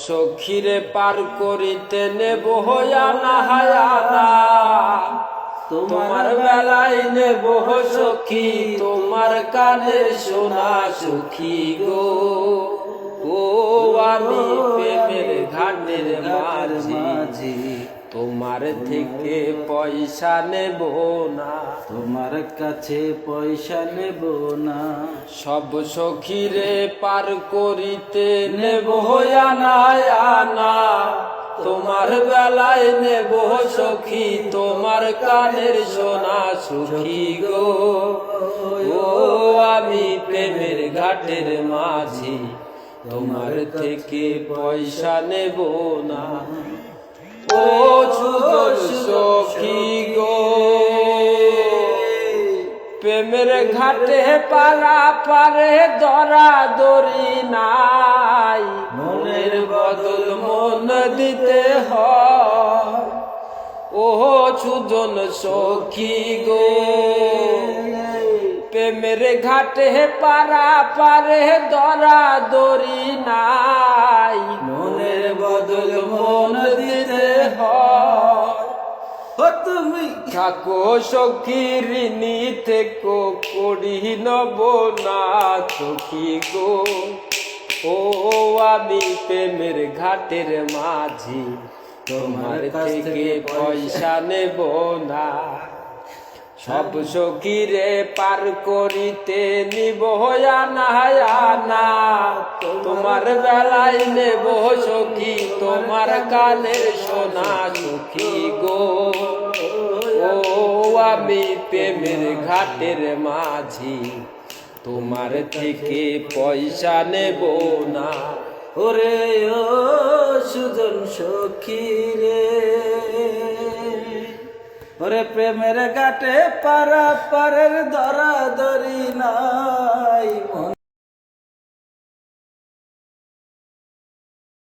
সখীরে পার করিতে নেব hyena hyena, তোমার বেলায় নেব সখী তোমার কানে শোনা সখী গো। ও আমি প্রেমের ঘাটের মাঝি, তোমার থেকে পয়সা নেব না, তোমার কাছে পয়সা নেব না। সব সখীরে পার করিতে নেব হায়ানা হায়ানা, তোমার বেলায় নেব সখী তোমার কানের সোনা সখী গো। ও আমি প্রেমের ঘাটের মাঝি, তোমার থেকে পয়সা নেব না। ও সুদর সখী গো, প্রেমের ঘাটে পারা পারে দরা দরি নাই, মনের বদল মন দিতে হয়। ও সুজন সখী গো, প্রেমের ঘাটে পারা পারে দরা দরি নাই, মনের বদল মন দিতে হয়। তুমি থাকো সখী ঋণী থেকো করি নব না সখী গো। ও আমি প্রেমের ঘাটের মাঝি, তোমার থেকে পয়সা নেব না। সব সখীরে পার করিতে নিব হায়ানা হায়ানা, তোমার বেলায় নেব সখী তোমার কানের সোনা সখী গো। ও আমি প্রেমের ঘাটের মাঝি, তোমার থেকে পয়সা নেব না। ওরে ও সুজন সখী রে, ওরে প্রেমের ঘাটে পারা পারের ধরা ধরি নাই।